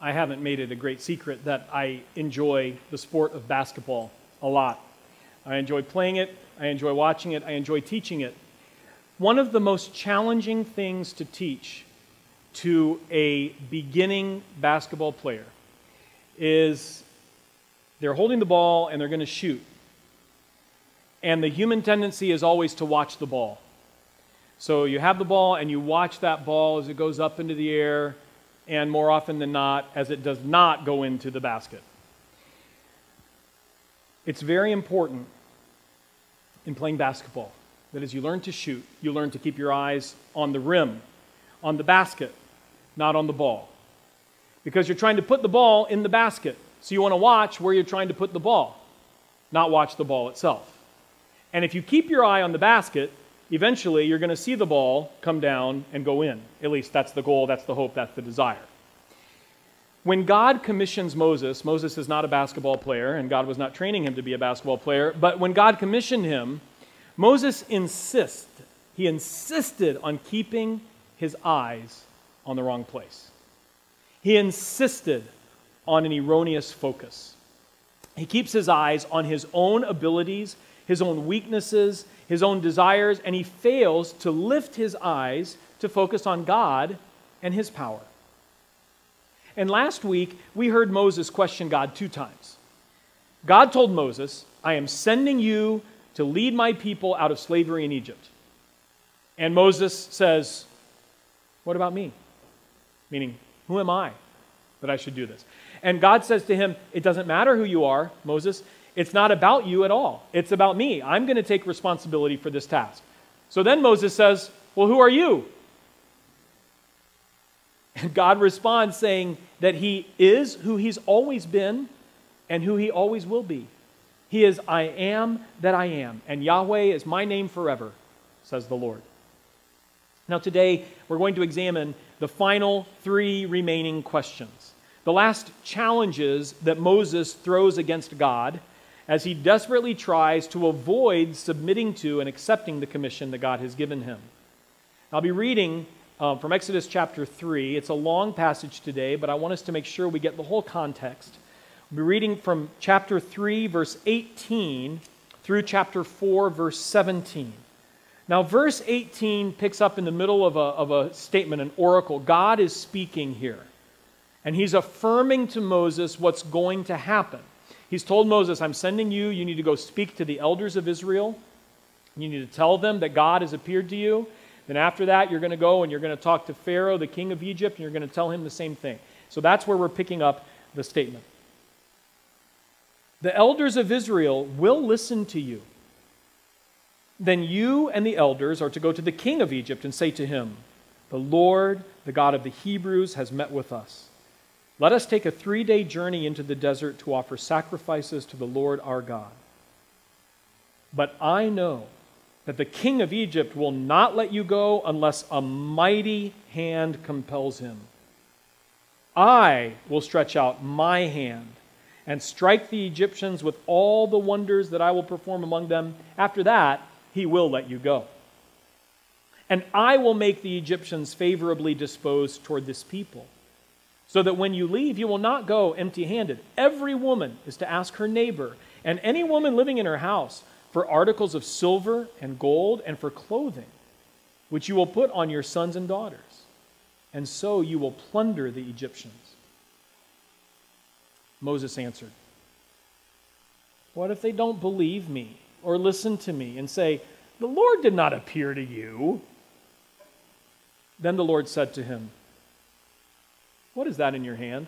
I haven't made it a great secret that I enjoy the sport of basketball a lot. I enjoy playing it, I enjoy watching it, I enjoy teaching it. One of the most challenging things to teach to a beginning basketball player is they're holding the ball and they're going to shoot. And the human tendency is always to watch the ball. So you have the ball and you watch that ball as it goes up into the air, and more often than not, as it does not go into the basket. It's very important in playing basketball that as you learn to shoot, you learn to keep your eyes on the rim, on the basket, not on the ball. Because you're trying to put the ball in the basket. So you want to watch where you're trying to put the ball, not watch the ball itself. And if you keep your eye on the basket, eventually you're going to see the ball come down and go in. At least that's the goal, that's the hope, that's the desire. When God commissions Moses, Moses is not a basketball player, and God was not training him to be a basketball player, but when God commissioned him, Moses insisted on keeping his eyes on the wrong place. He insisted on an erroneous focus. He keeps his eyes on his own abilities, his own weaknesses, his own desires, and he fails to lift his eyes to focus on God and his power. And last week, we heard Moses question God 2 times. God told Moses, I am sending you to lead my people out of slavery in Egypt. And Moses says, what about me? Meaning, who am I that I should do this? And God says to him, it doesn't matter who you are, Moses. It's not about you at all. It's about me. I'm going to take responsibility for this task. So then Moses says, well, who are you? And God responds saying that he is who he's always been and who he always will be. He is I am that I am, and Yahweh is my name forever, says the Lord. Now today, we're going to examine the final 3 remaining questions. The last challenges that Moses throws against God as he desperately tries to avoid submitting to and accepting the commission that God has given him. I'll be reading from Exodus chapter 3. It's a long passage today, but I want us to make sure we get the whole context. We'll be reading from chapter 3, verse 18, through chapter 4, verse 17. Now, verse 18 picks up in the middle of a statement, an oracle. God is speaking here, and he's affirming to Moses what's going to happen. He's told Moses, I'm sending you. You need to go speak to the elders of Israel. You need to tell them that God has appeared to you. Then after that, you're going to go and you're going to talk to Pharaoh, the king of Egypt, and you're going to tell him the same thing. So that's where we're picking up the statement. The elders of Israel will listen to you. Then you and the elders are to go to the king of Egypt and say to him, the Lord, the God of the Hebrews, has met with us. Let us take a 3-day journey into the desert to offer sacrifices to the Lord our God. But I know that the king of Egypt will not let you go unless a mighty hand compels him. I will stretch out my hand and strike the Egyptians with all the wonders that I will perform among them. After that, he will let you go. And I will make the Egyptians favorably disposed toward this people, so that when you leave, you will not go empty-handed. Every woman is to ask her neighbor and any woman living in her house for articles of silver and gold and for clothing, which you will put on your sons and daughters. And so you will plunder the Egyptians. Moses answered, what if they don't believe me or listen to me and say, the Lord did not appear to you? Then the Lord said to him, what is that in your hand?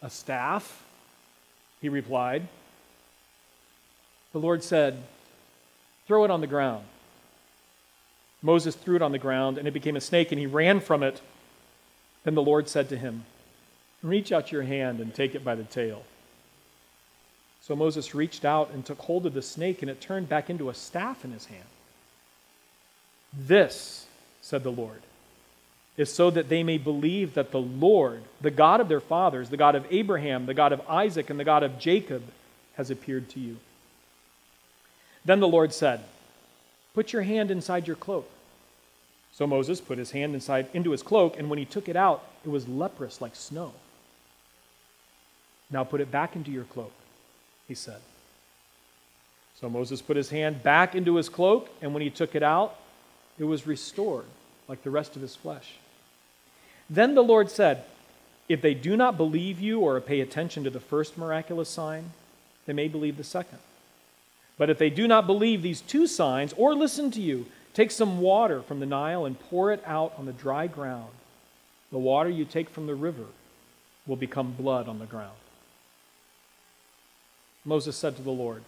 A staff, he replied. The Lord said, throw it on the ground. Moses threw it on the ground, and it became a snake, and he ran from it. Then the Lord said to him, reach out your hand and take it by the tail. So Moses reached out and took hold of the snake, and it turned back into a staff in his hand. This, said the Lord, is so that they may believe that the Lord, the God of their fathers, the God of Abraham, the God of Isaac, and the God of Jacob, has appeared to you. Then the Lord said, put your hand inside your cloak. So Moses put his hand into his cloak, and when he took it out, it was leprous like snow. Now put it back into your cloak, he said. So Moses put his hand back into his cloak, and when he took it out, it was restored like the rest of his flesh. Then the Lord said, if they do not believe you or pay attention to the first miraculous sign, they may believe the second. But if they do not believe these two signs or listen to you, take some water from the Nile and pour it out on the dry ground. The water you take from the river will become blood on the ground. Moses said to the Lord,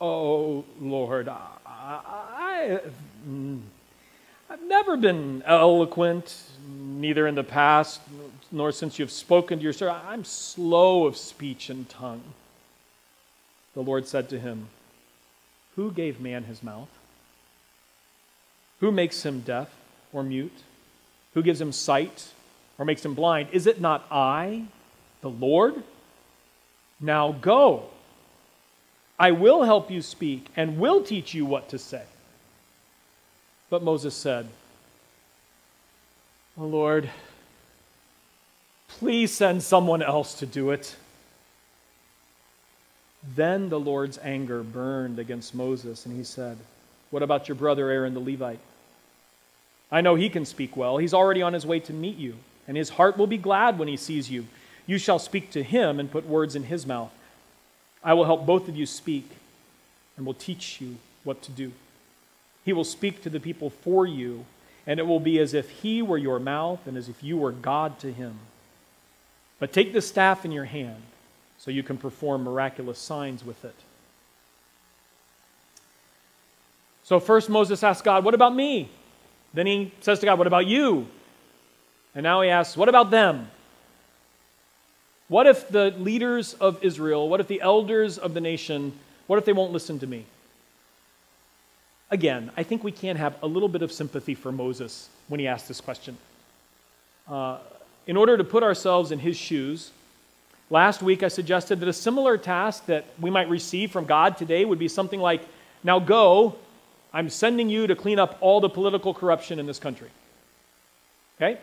"Oh, Lord, I've never been eloquent, neither in the past nor since you've spoken to your servant. I'm slow of speech and tongue." The Lord said to him, "Who gave man his mouth? Who makes him deaf or mute? Who gives him sight or makes him blind? Is it not I, the Lord? Now go. I will help you speak and will teach you what to say." But Moses said, "Oh Lord, please send someone else to do it." Then the Lord's anger burned against Moses, and he said, "What about your brother Aaron the Levite? I know he can speak well. He's already on his way to meet you, and his heart will be glad when he sees you. You shall speak to him and put words in his mouth. I will help both of you speak and will teach you what to do. He will speak to the people for you, and it will be as if he were your mouth and as if you were God to him. But take the staff in your hand so you can perform miraculous signs with it." So first Moses asks God, "What about me?" Then he says to God, "What about you?" And now he asks, "What about them?" What if the leaders of Israel, what if the elders of the nation, what if they won't listen to me? Again, I think we can have a little bit of sympathy for Moses when he asked this question. In order to put ourselves in his shoes, last week I suggested that a similar task that we might receive from God today would be something like, "Now go, I'm sending you to clean up all the political corruption in this country." Okay?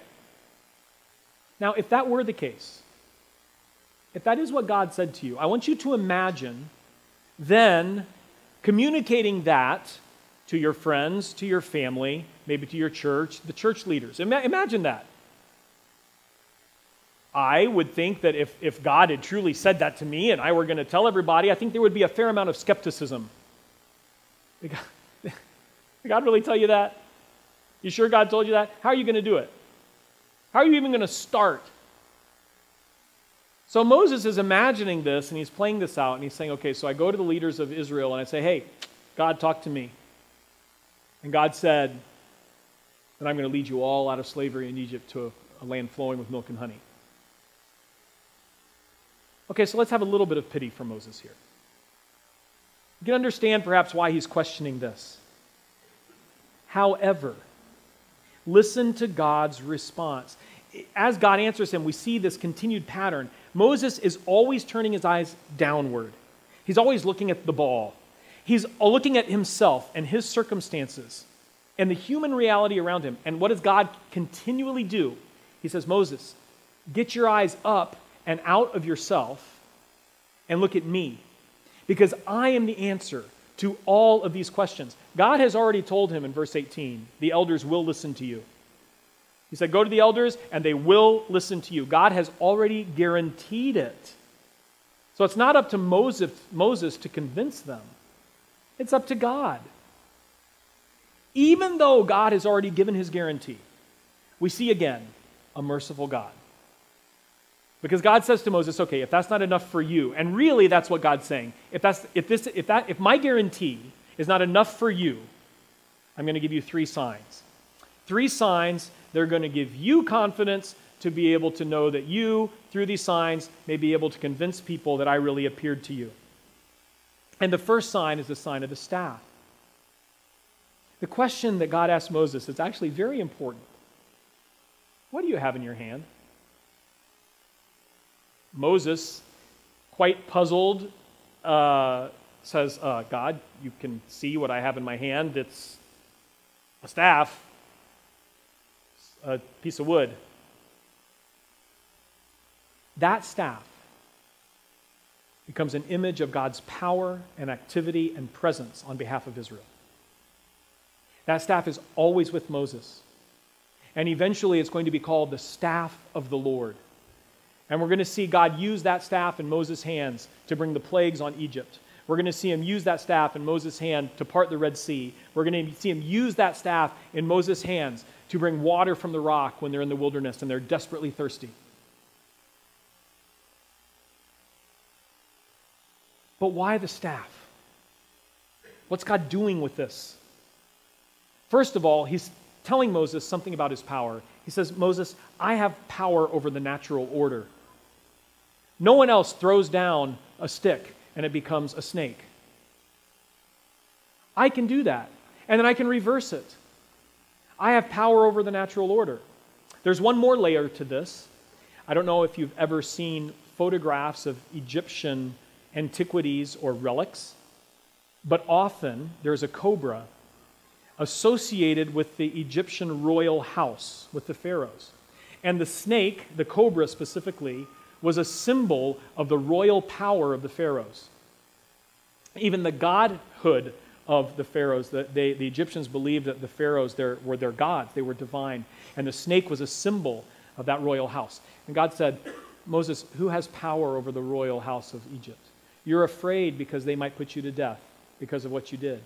Now, if that were the case, if that is what God said to you, I want you to imagine then communicating that to your friends, to your family, maybe to your church, the church leaders. Imagine that. I would think that if God had truly said that to me and I were going to tell everybody, I think there would be a fair amount of skepticism. Did God really tell you that? You sure God told you that? How are you going to do it? How are you even going to start? So Moses is imagining this, and he's playing this out, and he's saying, okay, so I go to the leaders of Israel, and I say, "Hey, God, talk to me." And God said that I'm going to lead you all out of slavery in Egypt to a land flowing with milk and honey. Okay, so let's have a little bit of pity for Moses here. You can understand perhaps why he's questioning this. However, listen to God's response. As God answers him, we see this continued pattern. Moses is always turning his eyes downward. He's always looking at the ball. He's looking at himself and his circumstances and the human reality around him. And what does God continually do? He says, "Moses, get your eyes up and out of yourself and look at me, because I am the answer to all of these questions." God has already told him in verse 18, the elders will listen to you. He said, go to the elders and they will listen to you. God has already guaranteed it. So it's not up to Moses to convince them. It's up to God. Even though God has already given his guarantee, we see again a merciful God. Because God says to Moses, okay, if that's not enough for you, and really that's what God's saying, if my guarantee is not enough for you, I'm going to give you 3 signs. 3 signs that are going to give you confidence to be able to know that you, through these signs, may be able to convince people that I really appeared to you. And the first sign is the sign of the staff. The question that God asked Moses is actually very important. What do you have in your hand? Moses, quite puzzled, says, God, you can see what I have in my hand. It's a staff, a piece of wood. That staff becomes an image of God's power and activity and presence on behalf of Israel. That staff is always with Moses. And eventually it's going to be called the staff of the Lord. And we're going to see God use that staff in Moses' hands to bring the plagues on Egypt. We're going to see him use that staff in Moses' hand to part the Red Sea. We're going to see him use that staff in Moses' hands to bring water from the rock when they're in the wilderness and they're desperately thirsty. But why the staff? What's God doing with this? First of all, he's telling Moses something about his power. He says, Moses, I have power over the natural order. No one else throws down a stick and it becomes a snake. I can do that, and then I can reverse it. I have power over the natural order. There's one more layer to this. I don't know if you've ever seen photographs of Egyptian antiquities or relics, but often there's a cobra associated with the Egyptian royal house, with the pharaohs. And the snake, the cobra specifically, was a symbol of the royal power of the pharaohs. Even the godhood of the pharaohs, the Egyptians believed that the pharaohs were their gods, they were divine. And the snake was a symbol of that royal house. And God said, Moses, who has power over the royal house of Egypt? You're afraid because they might put you to death because of what you did.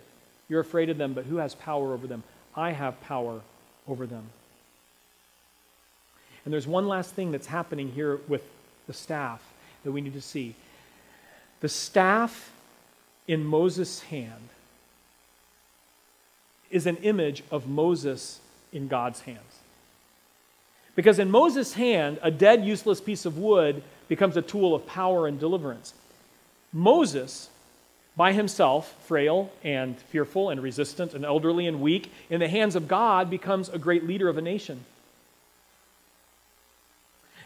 You're afraid of them, but who has power over them? I have power over them. And there's one last thing that's happening here with the staff that we need to see. The staff in Moses' hand is an image of Moses in God's hands. Because in Moses' hand, a dead, useless piece of wood becomes a tool of power and deliverance. Moses, by himself, frail and fearful and resistant and elderly and weak, in the hands of God becomes a great leader of a nation.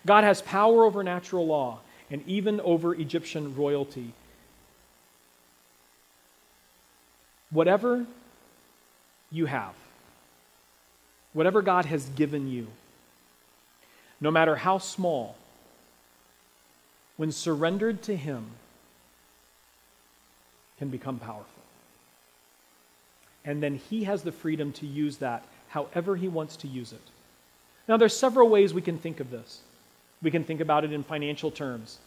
God has power over natural law and even over Egyptian royalty. Whatever you have, whatever God has given you, no matter how small, when surrendered to Him, can become powerful. And then He has the freedom to use that however He wants to use it. Now, there's several ways we can think of this. We can think about it in financial terms.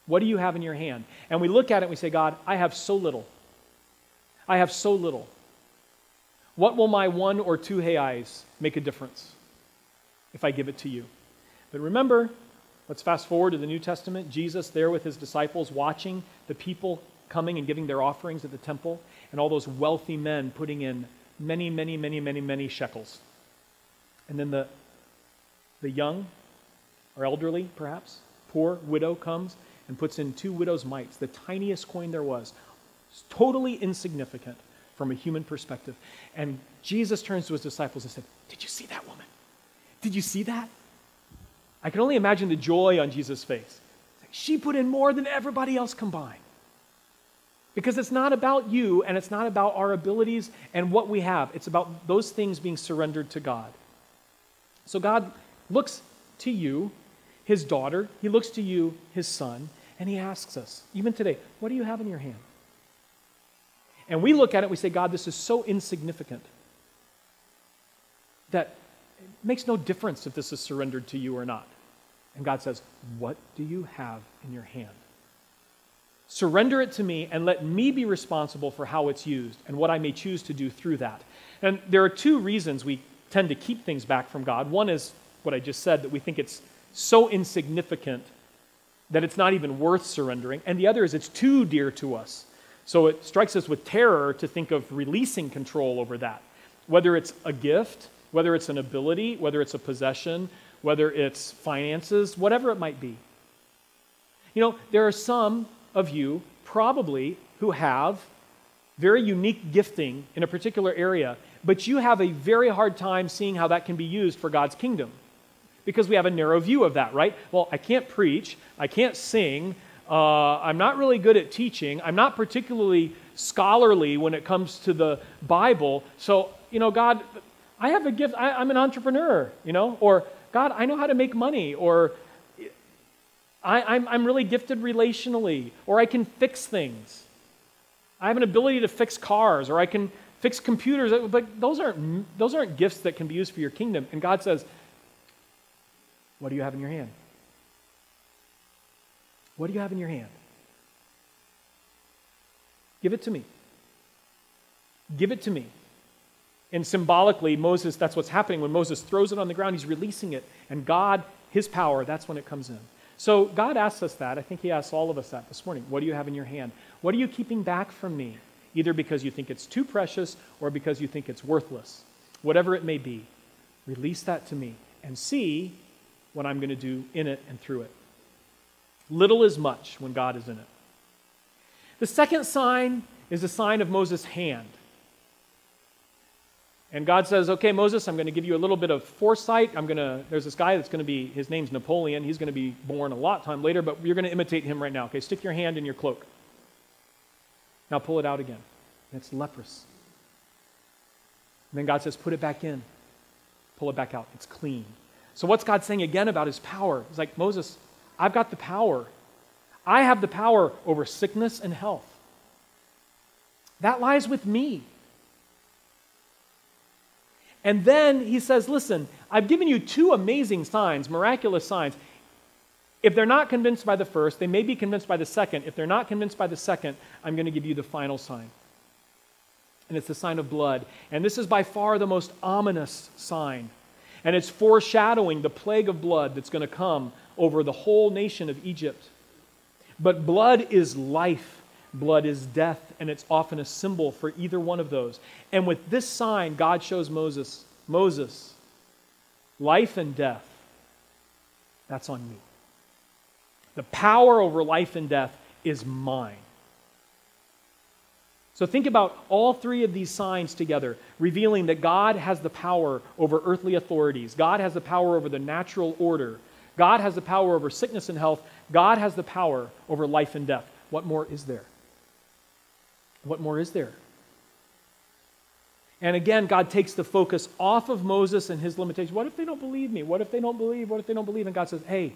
What do you have in your hand? And we look at it and we say, God, I have so little. I have so little. What will my 1 or 2 reais make a difference if I give it to you? But remember, let's fast forward to the New Testament. Jesus there with His disciples watching the people coming and giving their offerings at the temple, and all those wealthy men putting in many shekels. And then the young or elderly, perhaps, poor widow comes and puts in 2 widows' mites, the tiniest coin there was. It's totally insignificant from a human perspective. And Jesus turns to His disciples and said, did you see that woman? Did you see that? I can only imagine the joy on Jesus' face. She put in more than everybody else combined. Because it's not about you, and it's not about our abilities and what we have. It's about those things being surrendered to God. So God looks to you, His daughter. He looks to you, His son, and He asks us, even today, what do you have in your hand? And we look at it, we say, God, this is so insignificant that it makes no difference if this is surrendered to you or not. And God says, what do you have in your hand? Surrender it to me and let me be responsible for how it's used and what I may choose to do through that. And there are 2 reasons we tend to keep things back from God. One is what I just said, that we think it's so insignificant that it's not even worth surrendering. And the other is it's too dear to us. So it strikes us with terror to think of releasing control over that. Whether it's a gift, whether it's an ability, whether it's a possession, whether it's finances, whatever it might be. You know, there are some of you probably who have very unique gifting in a particular area, but you have a very hard time seeing how that can be used for God's kingdom because we have a narrow view of that, right? Well, I can't preach, I can't sing, I'm not really good at teaching, I'm not particularly scholarly when it comes to the Bible, so, you know, God, I have a gift, I'm an entrepreneur, or God, I know how to make money, or I'm really gifted relationally, or I can fix things. I have an ability to fix cars, or I can fix computers, but those aren't gifts that can be used for your kingdom. And God says, what do you have in your hand? What do you have in your hand? Give it to me. Give it to me. And symbolically, Moses, that's what's happening. When Moses throws it on the ground, he's releasing it. And God, his power, that's when it comes in. So God asks us that. I think he asks all of us that this morning. What do you have in your hand? What are you keeping back from me? Either because you think it's too precious or because you think it's worthless. Whatever it may be, release that to me and see what I'm going to do in it and through it. Little is much when God is in it. The second sign is the sign of Moses' hand. And God says, okay, Moses, I'm going to give you a little bit of foresight. There's this guy that's going to be, his name's Napoleon. He's going to be born a lot time later, but you're going to imitate him right now. Okay, stick your hand in your cloak. Now pull it out again. And it's leprous. And then God says, put it back in. Pull it back out. It's clean. So what's God saying again about his power? He's like, Moses, I've got the power. I have the power over sickness and health. That lies with me. And then he says, listen, I've given you two amazing signs, miraculous signs. If they're not convinced by the first, they may be convinced by the second. If they're not convinced by the second, I'm going to give you the final sign. And it's the sign of blood. And this is by far the most ominous sign. And it's foreshadowing the plague of blood that's going to come over the whole nation of Egypt. But blood is life. Blood is death, and it's often a symbol for either one of those. And with this sign, God shows Moses, life and death, that's on me. The power over life and death is mine. So think about all three of these signs together, revealing that God has the power over earthly authorities. God has the power over the natural order. God has the power over sickness and health. God has the power over life and death. What more is there? What more is there? And again, God takes the focus off of Moses and his limitations. What if they don't believe me? What if they don't believe? What if they don't believe? And God says, hey,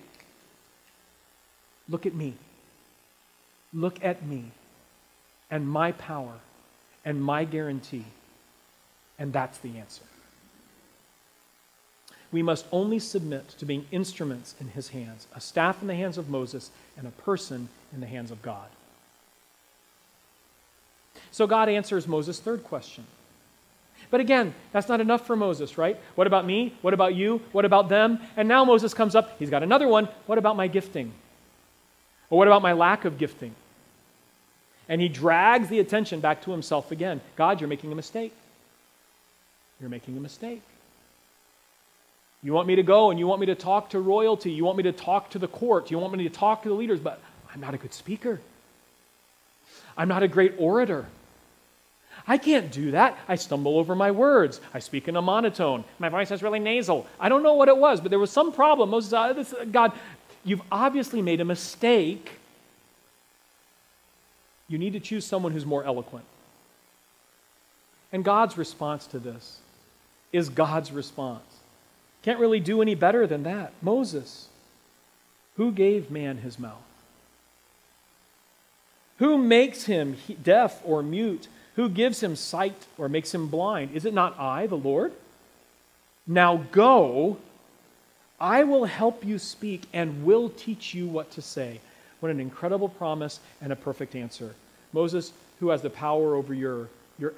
look at me. Look at me and my power and my guarantee. And that's the answer. We must only submit to being instruments in his hands, a staff in the hands of Moses and a person in the hands of God. So God answers Moses' third question. But again, that's not enough for Moses, right? What about me? What about you? What about them? And now Moses comes up, he's got another one. What about my gifting? Or what about my lack of gifting? And he drags the attention back to himself again. God, you're making a mistake. You're making a mistake. You want me to go and you want me to talk to royalty. You want me to talk to the court. You want me to talk to the leaders, but I'm not a good speaker. I'm not a great orator. I can't do that. I stumble over my words. I speak in a monotone. My voice is really nasal. I don't know what it was, but there was some problem. Moses, God, you've obviously made a mistake. You need to choose someone who's more eloquent. And God's response to this is God's response. Can't really do any better than that. Moses, who gave man his mouth? Who makes him deaf or mute? Who gives him sight or makes him blind? Is it not I, the Lord? Now go, I will help you speak and will teach you what to say. What an incredible promise and a perfect answer. Moses, who has the power over your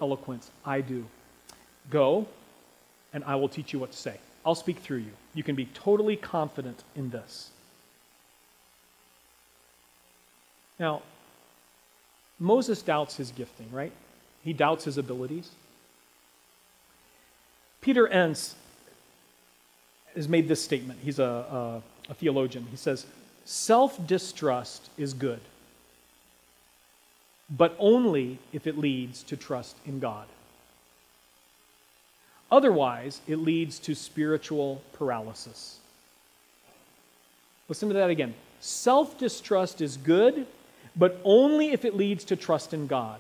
eloquence? I do. Go, and I will teach you what to say. I'll speak through you. You can be totally confident in this. Now, Moses doubts his gifting, right? He doubts his abilities. Peter Enns has made this statement. He's a theologian. He says, self-distrust is good, but only if it leads to trust in God. Otherwise, it leads to spiritual paralysis. Listen to that again. Self-distrust is good, but only if it leads to trust in God.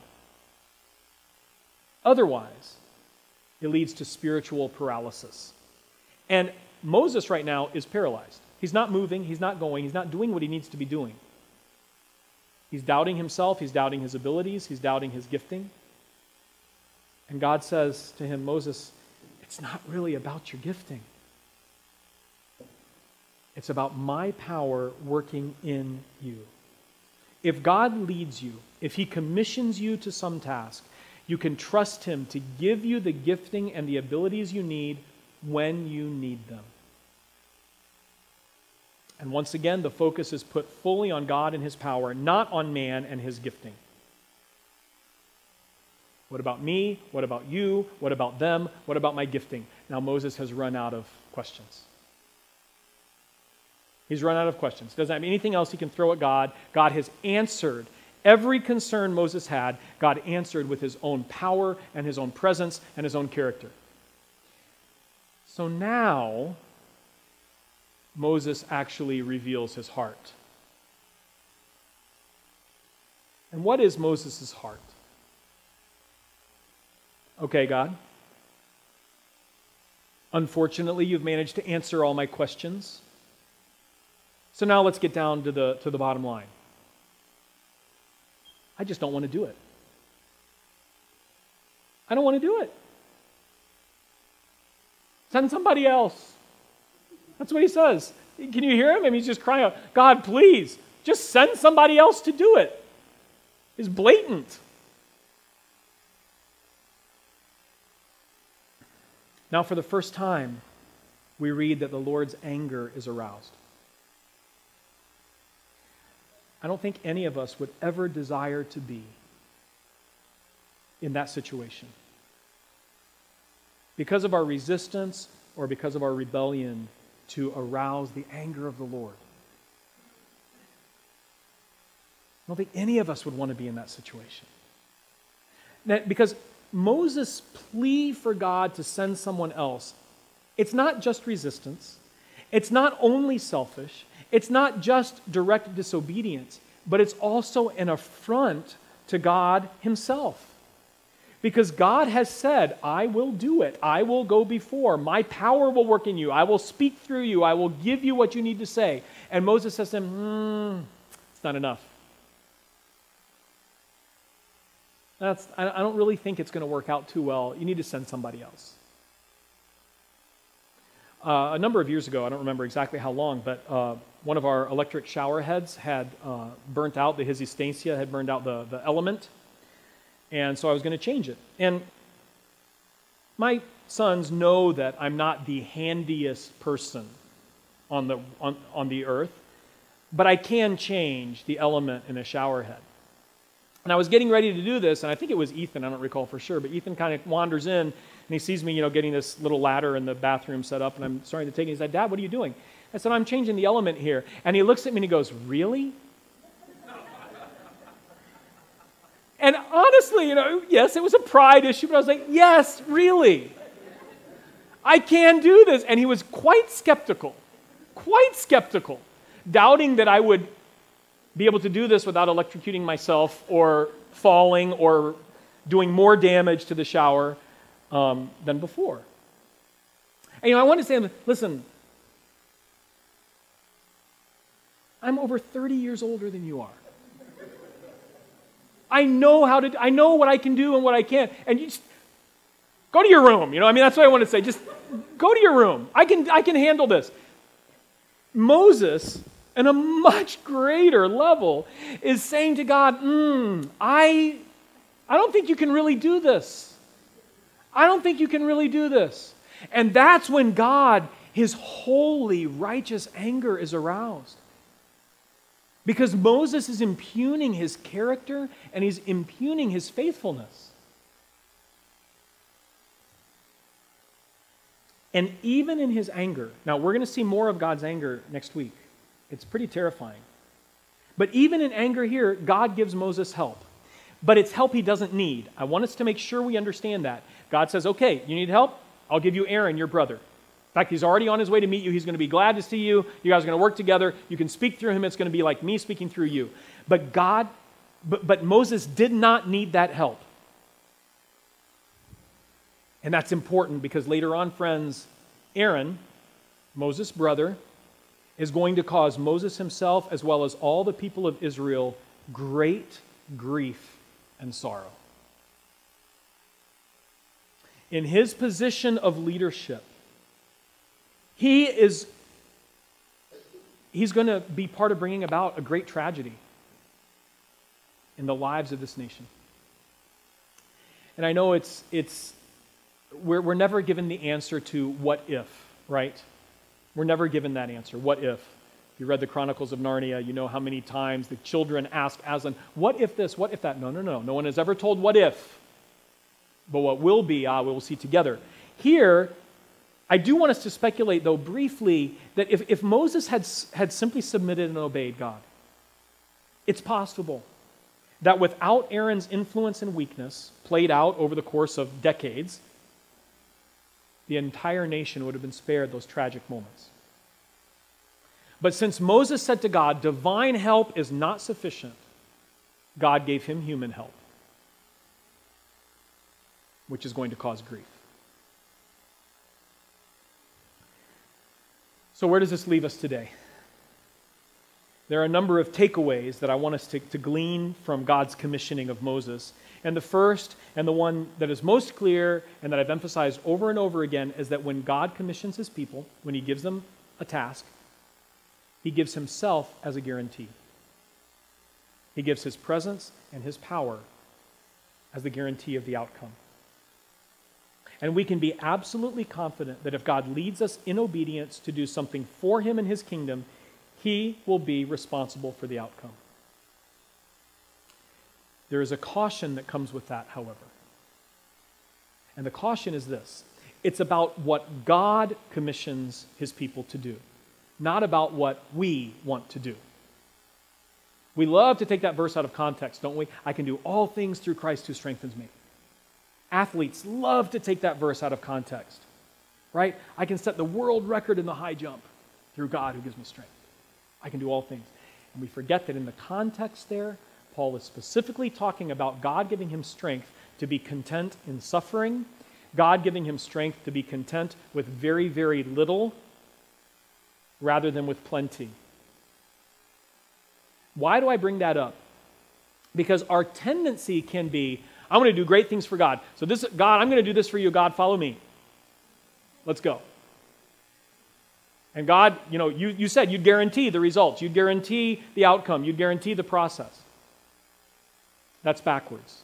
Otherwise, It leads to spiritual paralysis. And Moses right now is paralyzed. He's not moving, he's not going, he's not doing what he needs to be doing. He's doubting himself, he's doubting his abilities, he's doubting his gifting. And God says to him, Moses, it's not really about your gifting. It's about my power working in you. If God leads you, if he commissions you to some task, you can trust him to give you the gifting and the abilities you need when you need them. And once again, the focus is put fully on God and his power, not on man and his gifting. What about me? What about you? What about them? What about my gifting? Now Moses has run out of questions. He's run out of questions. Doesn't have anything else he can throw at God. God has answered every concern Moses had. God answered with his own power and his own presence and his own character. So now Moses actually reveals his heart. And what is Moses' heart? Okay, God. Unfortunately, you've managed to answer all my questions. So now let's get down to the bottom line. I just don't want to do it. I don't want to do it. Send somebody else. That's what he says. Can you hear him? I mean, he's just crying out, God, please, just send somebody else to do it. It's blatant. Now, for the first time, we read that the Lord's anger is aroused. I don't think any of us would ever desire to be in that situation. Because of our resistance or because of our rebellion to arouse the anger of the Lord. I don't think any of us would want to be in that situation. Because Moses' plea for God to send someone else, it's not just resistance. It's not only selfish. It's not just direct disobedience, but it's also an affront to God himself. Because God has said, I will do it. I will go before. My power will work in you. I will speak through you. I will give you what you need to say. And Moses says to him, it's not enough. I don't really think it's going to work out too well. You need to send somebody else. A number of years ago, I don't remember exactly how long, but one of our electric shower heads had burnt out, the his estancia had burned out the element, and so I was going to change it. And my sons know that I'm not the handiest person on the earth, but I can change the element in a shower head. And I was getting ready to do this, and I think it was Ethan, I don't recall for sure, but Ethan kind of wanders in, and he sees me, getting this little ladder in the bathroom set up, and I'm starting to take it. He said, Dad, what are you doing? I said, I'm changing the element here. And he looks at me and he goes, really? And honestly, yes, it was a pride issue, but I was like, yes, really. I can do this. And he was quite skeptical, doubting that I would be able to do this without electrocuting myself or falling or doing more damage to the shower than before. And I want to say to him, listen, I'm over 30 years older than you are. I know what I can do and what I can't. And you just go to your room. That's what I want to say. Just go to your room. I can handle this. Moses, on a much greater level, is saying to God, I don't think you can really do this. I don't think you can really do this. And that's when God, his holy, righteous anger is aroused. Because Moses is impugning his character and he's impugning his faithfulness. And even in his anger, now we're going to see more of God's anger next week. It's pretty terrifying. But even in anger here, God gives Moses help. But it's help he doesn't need. I want us to make sure we understand that. God says, okay, you need help? I'll give you Aaron, your brother. In fact, he's already on his way to meet you. He's going to be glad to see you. You guys are going to work together. You can speak through him. It's going to be like me speaking through you. But Moses did not need that help. And that's important because later on, friends, Aaron, Moses' brother, is going to cause Moses himself as well as all the people of Israel great grief and sorrow. In his position of leadership, he's going to be part of bringing about a great tragedy in the lives of this nation. And I know we're never given the answer to what if, right? We're never given that answer. What if? If you read the Chronicles of Narnia, you know how many times the children ask Aslan, what if this, what if that? No. No one has ever told what if. But what will be, we will see together. Here, I do want us to speculate, though, briefly, that if Moses had simply submitted and obeyed God, it's possible that without Aaron's influence and weakness, played out over the course of decades, the entire nation would have been spared those tragic moments. But since Moses said to God, divine help is not sufficient, God gave him human help, which is going to cause grief. So where does this leave us today? There are a number of takeaways that I want us to glean from God's commissioning of Moses. And the first, and the one that is most clear, and that I've emphasized over and over again, is that when God commissions his people, when he gives them a task, he gives himself as a guarantee. He gives his presence and his power as the guarantee of the outcome. And we can be absolutely confident that if God leads us in obedience to do something for him and his kingdom, he will be responsible for the outcome. There is a caution that comes with that, however. And the caution is this. It's about what God commissions his people to do, not about what we want to do. We love to take that verse out of context, don't we? I can do all things through Christ who strengthens me. Athletes love to take that verse out of context, right? I can set the world record in the high jump through God who gives me strength. I can do all things. And we forget that in the context there, Paul is specifically talking about God giving him strength to be content in suffering, God giving him strength to be content with very, very little rather than with plenty. Why do I bring that up? Because our tendency can be, I'm going to do great things for God. So God, I'm going to do this for you. God, follow me. Let's go. And God, you said you'd guarantee the results. You'd guarantee the outcome. You'd guarantee the process. That's backwards.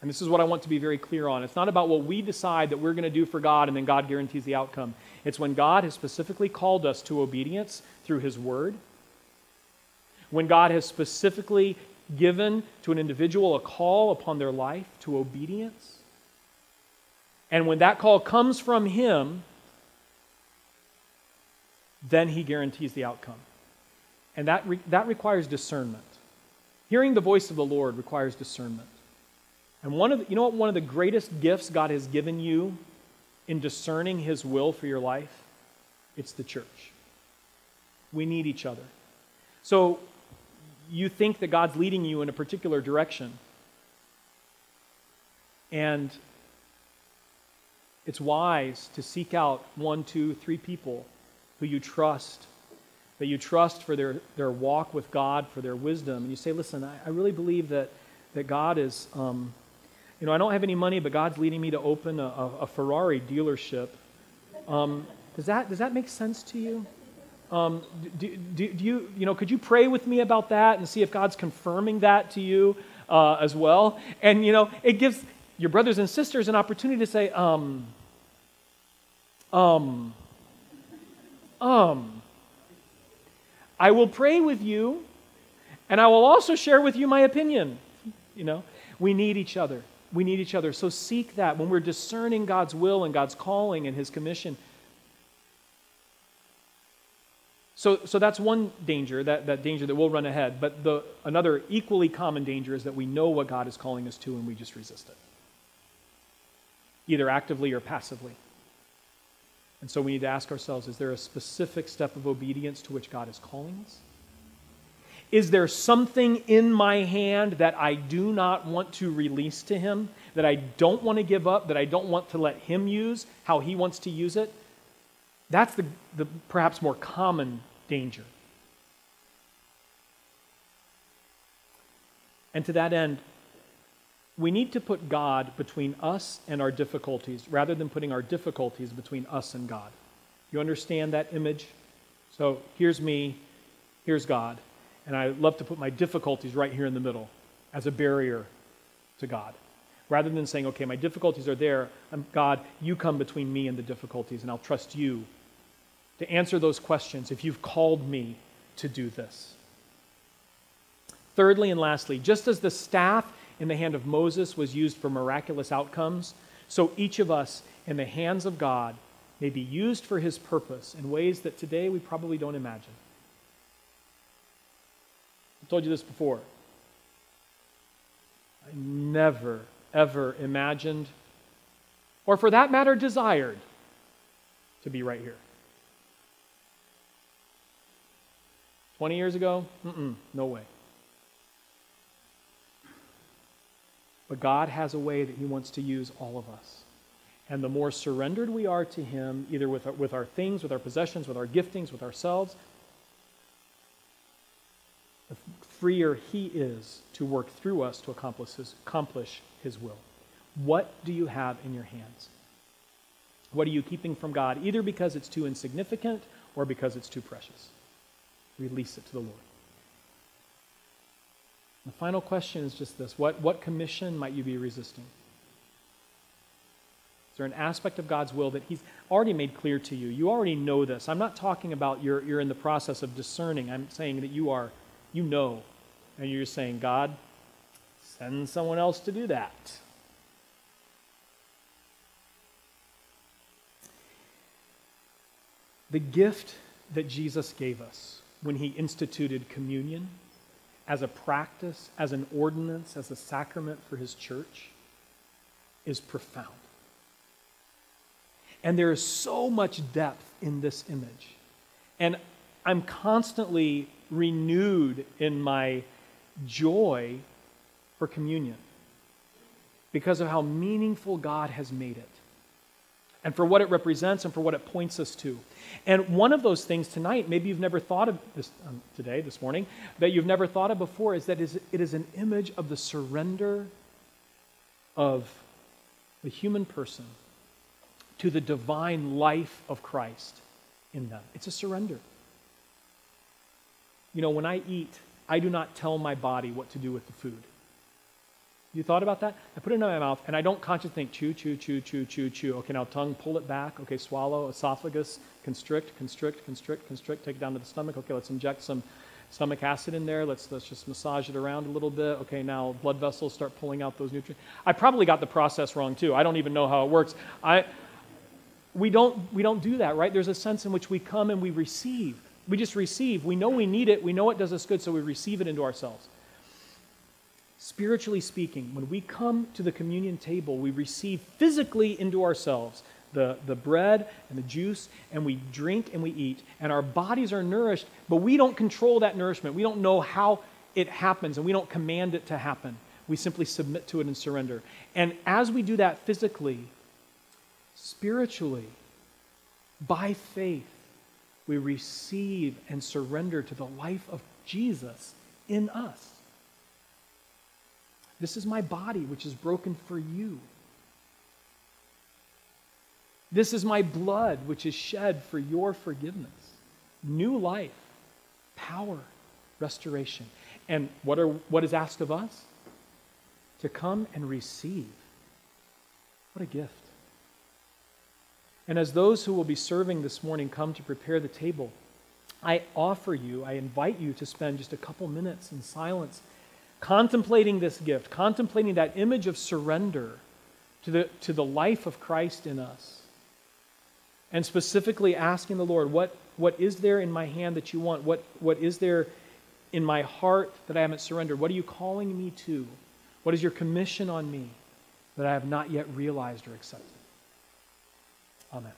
And this is what I want to be very clear on. It's not about what we decide that we're going to do for God and then God guarantees the outcome. It's when God has specifically called us to obedience through his word, when God has specifically given to an individual a call upon their life to obedience, and when that call comes from him, then he guarantees the outcome. And that requires discernment. Hearing the voice of the Lord requires discernment. And one of the greatest gifts God has given you in discerning his will for your life? It's the church. We need each other. So you think that God's leading you in a particular direction, and it's wise to seek out 1, 2, 3 people who you trust, that you trust for their walk with God, for their wisdom. And you say, listen, I really believe that God is, I don't have any money, but God's leading me to open a Ferrari dealership. Does that make sense to you? Could you pray with me about that and see if God's confirming that to you as well? And, it gives your brothers and sisters an opportunity to say, I will pray with you, and I will also share with you my opinion. We need each other. We need each other. So seek that when we're discerning God's will and God's calling and his commission. So that's one danger, that danger that we'll run ahead. But another equally common danger is that we know what God is calling us to and we just resist it, either actively or passively. And so we need to ask ourselves, is there a specific step of obedience to which God is calling us? Is there something in my hand that I do not want to release to him, that I don't want to give up, that I don't want to let him use how he wants to use it? That's the perhaps more common danger. And to that end, we need to put God between us and our difficulties rather than putting our difficulties between us and God. You understand that image? So here's me, here's God, and I love to put my difficulties right here in the middle as a barrier to God. Rather than saying, okay, my difficulties are there, God, you come between me and the difficulties, and I'll trust you to answer those questions if you've called me to do this. Thirdly and lastly, just as the staff in the hand of Moses was used for miraculous outcomes, so each of us in the hands of God may be used for his purpose in ways that today we probably don't imagine. I told you this before. I never, ever imagined, or for that matter, desired to be right here. 20 years ago? No way. But God has a way that he wants to use all of us. And the more surrendered we are to him, either with our things, with our possessions, with our giftings, with ourselves, the freer he is to work through us to accomplish his will. What do you have in your hands? What are you keeping from God, either because it's too insignificant or because it's too precious? Release it to the Lord. The final question is just this. What commission might you be resisting? Is there an aspect of God's will that he's already made clear to you? You already know this. I'm not talking about you're in the process of discerning. I'm saying that you know, and you're just saying, God, send someone else to do that. The gift that Jesus gave us when he instituted communion as a practice, as an ordinance, as a sacrament for his church is profound. And there is so much depth in this image. And I'm constantly renewed in my joy for communion because of how meaningful God has made it, and for what it represents and for what it points us to. And one of those things tonight, maybe you've never thought of this this morning, that you've never thought of before, is that it is an image of the surrender of the human person to the divine life of Christ in them. It's a surrender. You know, when I eat, I do not tell my body what to do with the food. You thought about that? I put it in my mouth, and I don't consciously think, chew, chew, chew, chew, chew, chew. Okay, now tongue, pull it back. Okay, swallow, esophagus, constrict, constrict, constrict, constrict. Take it down to the stomach. Okay, let's inject some stomach acid in there. Let's just massage it around a little bit. Okay, now blood vessels start pulling out those nutrients. I probably got the process wrong, too. I don't even know how it works. We don't do that, right? There's a sense in which we come and we receive. We just receive. We know we need it. We know it does us good, so we receive it into ourselves. Spiritually speaking, when we come to the communion table, we receive physically into ourselves the bread and the juice, and we drink and we eat, and our bodies are nourished, but we don't control that nourishment. We don't know how it happens, and we don't command it to happen. We simply submit to it and surrender. And as we do that physically, spiritually, by faith, we receive and surrender to the life of Jesus in us. This is my body, which is broken for you. This is my blood, which is shed for your forgiveness. New life, power, restoration. And what is asked of us? To come and receive. What a gift. And as those who will be serving this morning come to prepare the table, I invite you to spend just a couple minutes in silence contemplating this gift, contemplating that image of surrender to the life of Christ in us, and specifically asking the Lord, what is there in my hand that you want? What is there in my heart that I haven't surrendered? What are you calling me to? What is your commission on me that I have not yet realized or accepted? Amen.